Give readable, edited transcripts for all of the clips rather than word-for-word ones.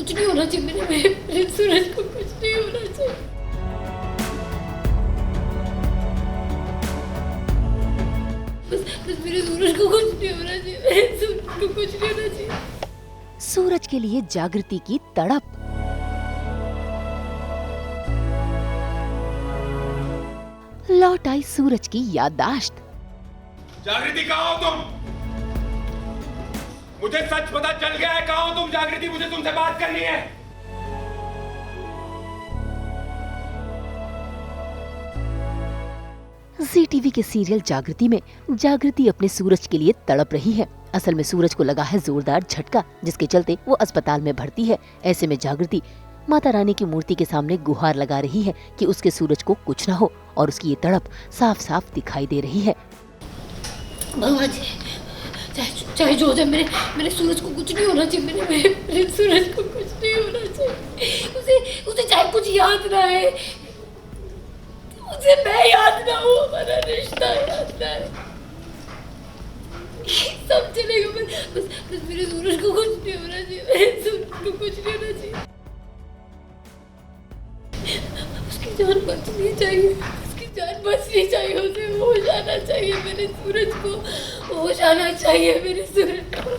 कुछ नहीं होना चाहिए, मेरे सूरज को कुछ नहीं होना चाहिए। बस मेरे सूरज को कुछ नहीं होना चाहिए, मेरे सूरज को कुछ नहीं होना चाहिए। सूरज के लिए जागृति की तड़प। लौट आई सूरज की याददाश्त। जागृति कहाँ हो तुम? मुझे सच पता चल गया है, कहाँ हो तुम जागृति? मुझे तुमसे बात करनी है। जी टीवी के सीरियल जागृति में जागृति अपने सूरज के लिए तड़प रही है। असल में सूरज को लगा है जोरदार झटका, जिसके चलते वो अस्पताल में भर्ती है। ऐसे में जागृति माता रानी की मूर्ति के सामने गुहार लगा रही है कि उसके सूरज को कुछ ना हो, और उसकी ये तड़प साफ साफ दिखाई दे रही है। भगवान जी, चाहे जो हो जाए, मेरे सूरज को कुछ नहीं होना चाहिए, मेरे सूरज को कुछ नहीं होना चाहिए। उसे चाहे कुछ याद ना है, उसे मैं याद ना हूँ, हमारा रिश्ता याद ना है, सब चलेगा। बस मेरे सूरज को कुछ नहीं होना चाहिए, मेरे सूरज को कुछ नहीं होना चाहिए। उसकी जान बचनी चाहिए, उसकी जान बचनी चाहिए, उसे होश आना चाहिए, मेरे सूरज को होश आना चाहिए, मेरे सूरज को।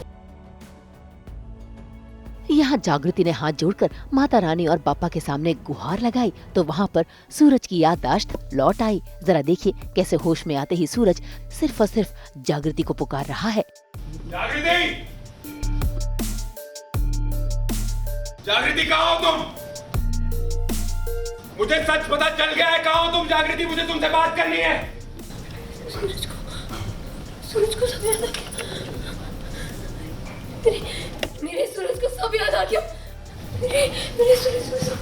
यहाँ जागृति ने हाथ जोड़कर माता रानी और पापा के सामने गुहार लगाई तो वहाँ पर सूरज की याददाश्त लौट आई। जरा देखिए कैसे होश में आते ही सूरज सिर्फ और सिर्फ जागृति को पुकार रहा है। जागृति! जागृति कहाँ हो तुम? मुझे सच पता चल गया है, कहाँ हो तुम जागृति? मुझे तुमसे बात करनी है। सूरज को सब याद आ गया, मेरे सूरज को सब याद आ गया, मेरे सूरज को सब।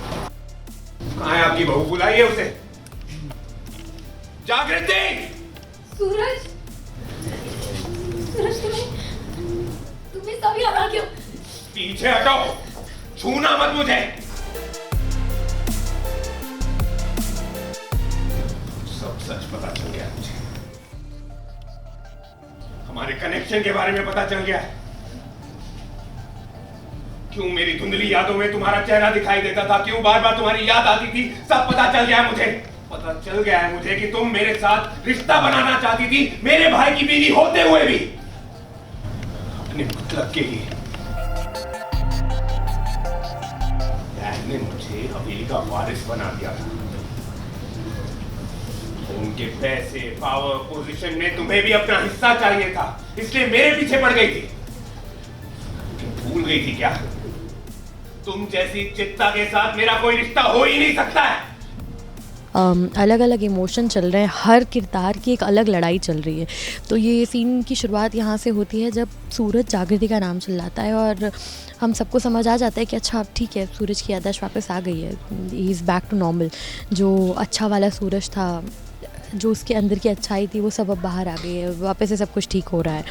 कहाँ है आपकी बहू? बुलाइए उसे। जागृति! सूरज तुम्हें सब याद आ गया। पीछे हटो, छूना मत मुझे। सब सच पता चल गया मुझे, हमारे कनेक्शन के बारे में पता चल गया। क्यों मेरी धुंधली यादों में तुम्हारा चेहरा दिखाई देता था, क्यों बार बार तुम्हारी याद आती थी, सब पता चल गया मुझे। पता चल गया है मुझे कि तुम मेरे साथ रिश्ता बनाना चाहती थी, मेरे भाई की बीवी होते हुए भी अपने मतलब के लिए। डैड ने मुझे हवेली का वारिस बना दिया था। उनके पैसे, पावर, पोजीशन में तुम्हें भी अपना हिस्सा चाहिए था, इसलिए मेरे पीछे पड़ गई थी। भूल गई थी क्या? तुम जैसी चित्ता के साथ मेरा कोई रिश्ता हो ही नहीं सकता है। अलग अलग इमोशन चल रहे हैं, हर किरदार की एक अलग लड़ाई चल रही है। तो ये सीन की शुरुआत यहाँ से होती है जब सूरज जागृति का नाम चिल्लाता है और हम सबको समझ आ जाता है कि अच्छा अब ठीक है, सूरज की याददाश्त वापस आ गई है, he is back to normal. जो अच्छा वाला सूरज था, जो उसके अंदर की अच्छाई थी, वो सब अब बाहर आ गई है, वापस से सब कुछ ठीक हो रहा है।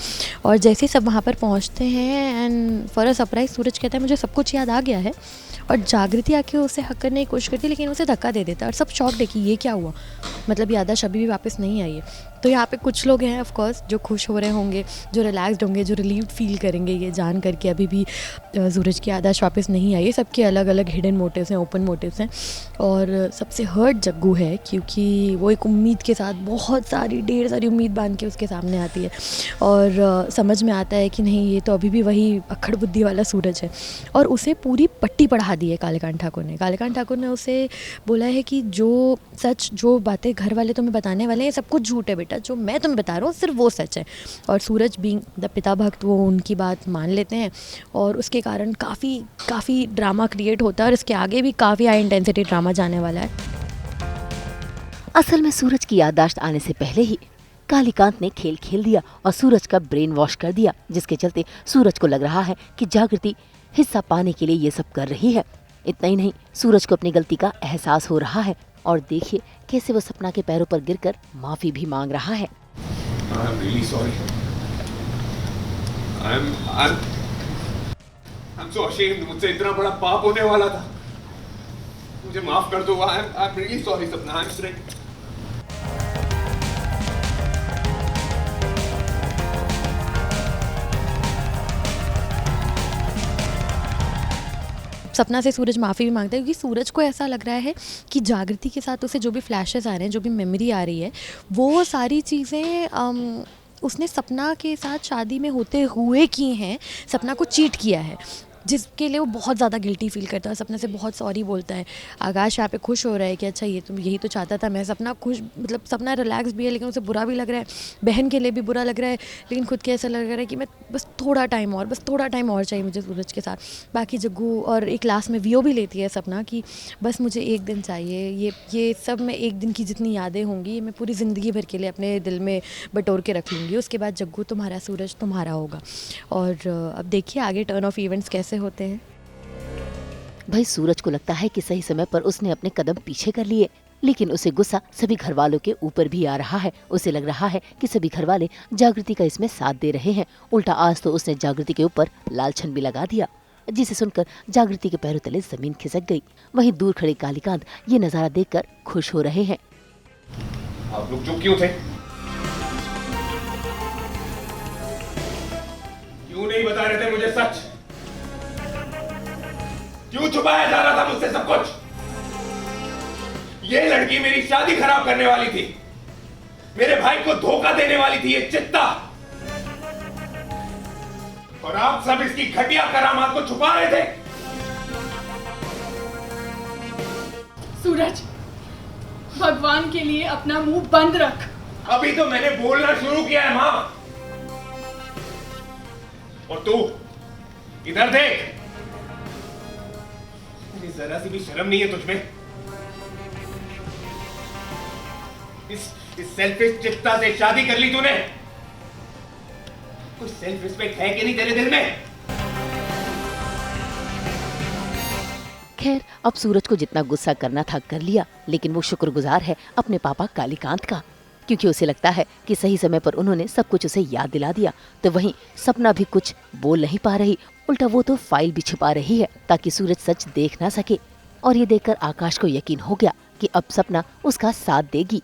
और जैसे ही सब वहाँ पर पहुँचते हैं एंड फॉर अ सरप्राइज सूरज कहता है मुझे सब कुछ याद आ गया है, और जागृति आके उसे हक करने की कोशिश करती है लेकिन उसे धक्का दे देता है और सब शॉक्ड है कि ये क्या हुआ, मतलब याददाश्त अभी भी वापस नहीं आई है। तो यहाँ पे कुछ लोग हैं ऑफ कोर्स जो खुश हो रहे होंगे, जो रिलैक्स्ड होंगे, जो रिलीव्ड फील करेंगे ये जान करके अभी भी सूरज की याददाश्त वापस नहीं आई है। सबके अलग अलग हिडन मोटिव्स हैं, ओपन मोटिव्स हैं। और सबसे हर्ट जग्गू है क्योंकि वो एक उम्मीद के साथ बहुत सारी ढेर सारी उम्मीद बांध के उसके सामने आती है और समझ में आता है कि नहीं ये तो अभी भी वही अक्खड़ बुद्धि वाला सूरज है। और उसे पूरी पट्टी पढ़ा दी है कालेकांत ठाकुर ने। कालेकांत ठाकुर ने उसे बोला है कि जो सच, जो बातें घर वाले तुम्हें बताने वाले हैं सब कुछ झूठ है बेटा, जो मैं तुम्हें बता रहा हूँ सिर्फ वो सच है। और सूरज बीइंग द पिता भक्त वो उनकी बात मान लेते हैं और उसके कारण काफ़ी ड्रामा क्रिएट होता है और इसके आगे भी काफ़ी हाई इंटेंसिटी ड्रामा जाने वाला है। असल में सूरज की याददाश्त आने से पहले ही कालीकांत ने खेल खेल दिया और सूरज का ब्रेन वॉश कर दिया, जिसके चलते सूरज को लग रहा है कि जागृति हिस्सा पाने के लिए ये सब कर रही है। इतना ही नहीं, सूरज को अपनी गलती का एहसास हो रहा है और देखिए कैसे वो सपना के पैरों पर गिरकर माफी भी मांग रहा है। I'm really sorry. I'm so ashamed. मुझसे इतना बड़ा पाप होने वाला था, मुझे माफ कर दो। I'm really sorry सपना। I'm sorry. सपना से सूरज माफ़ी भी मांगता है, क्योंकि सूरज को ऐसा लग रहा है कि जागृति के साथ उसे जो भी फ्लैशेस आ रहे हैं, जो भी मेमोरी आ रही है, वो सारी चीज़ें उसने सपना के साथ शादी में होते हुए की हैं, सपना को चीट किया है, जिसके लिए वो बहुत ज़्यादा गिल्टी फील करता है। सपना से बहुत सॉरी बोलता है। आकाश यहाँ पे खुश हो रहा है कि अच्छा ये तुम यही तो चाहता था मैं। सपना खुश, मतलब सपना रिलैक्स भी है, लेकिन उसे बुरा भी लग रहा है, बहन के लिए भी बुरा लग रहा है, लेकिन खुद के ऐसा लग रहा है कि मैं बस थोड़ा टाइम और चाहिए मुझे सूरज के साथ। बाकी जग्गू और एक लास्ट में वीओ भी लेती है सपना कि बस मुझे एक दिन चाहिए, ये सब मैं एक दिन की जितनी यादें होंगी ये मैं पूरी ज़िंदगी भर के लिए अपने दिल में बटोर के रख लूँगी। उसके बाद जग्गू तुम्हारा, सूरज तुम्हारा होगा। और अब देखिए आगे टर्न ऑफ इवेंट्स कैसे होते हैं। भाई सूरज को लगता है कि सही समय पर उसने अपने कदम पीछे कर लिए, लेकिन उसे गुस्सा सभी घर वालों के ऊपर भी आ रहा है। उसे लग रहा है कि सभी घर वाले जागृति का इसमें साथ दे रहे हैं। उल्टा आज तो उसने जागृति के ऊपर लालछन भी लगा दिया, जिसे सुनकर जागृति के पैरों तले जमीन खिसक गई। वहीं दूर खड़े कालीकांत ये नजारा देखकर खुश हो रहे हैं। आप लोग चुप क्यों थे? क्यों नहीं बता रहे थे मुझे सच? क्यों छुपाया जा रहा था मुझसे सब कुछ? ये लड़की मेरी शादी खराब करने वाली थी, मेरे भाई को धोखा देने वाली थी, ये चित्ता। और आप सब इसकी घटिया करामात को छुपा रहे थे। सूरज, भगवान के लिए अपना मुंह बंद रख। अभी तो मैंने बोलना शुरू किया है मां। और तू इधर देख, जरा सी भी शर्म नहीं है तुझमें? इस सेल्फिश चित्ता से शादी कर ली तूने। कोई सेल्फ रिस्पेक्ट है कि नहीं तेरे दिल में? खैर अब सूरज को जितना गुस्सा करना था कर लिया, लेकिन वो शुक्रगुजार है अपने पापा कालीकांत का, क्योंकि उसे लगता है कि सही समय पर उन्होंने सब कुछ उसे याद दिला दिया। तो वहीं सपना भी कुछ बोल नहीं पा रही, उल्टा वो तो फाइल भी छिपा रही है ताकि सूरज सच देख ना सके। और ये देखकर आकाश को यकीन हो गया कि अब सपना उसका साथ देगी।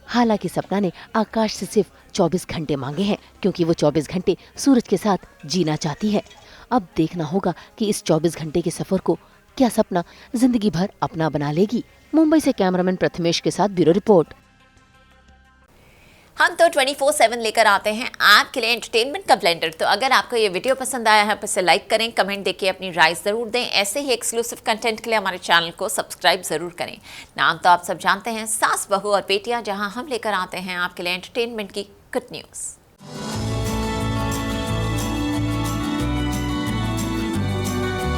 हालांकि सपना ने आकाश से सिर्फ 24 घंटे मांगे हैं, क्योंकि वो 24 घंटे सूरज के साथ जीना चाहती है। अब देखना होगा कि इस 24 घंटे के सफर को क्या सपना जिंदगी भर अपना बना लेगी। मुंबई से कैमरामैन प्रथमेश के साथ ब्यूरो रिपोर्ट। हम तो 24/7 लेकर आते हैं आपके लिए एंटरटेनमेंट का ब्लेंडर। तो अगर आपको ये वीडियो पसंद आया है तो इसे लाइक करें, कमेंट देके अपनी राय ज़रूर दें। ऐसे ही एक्सक्लूसिव कंटेंट के लिए हमारे चैनल को सब्सक्राइब ज़रूर करें। नाम तो आप सब जानते हैं, सास, बहू और बेटियां, जहां हम लेकर आते हैं आपके लिए एंटरटेनमेंट की गुड न्यूज़।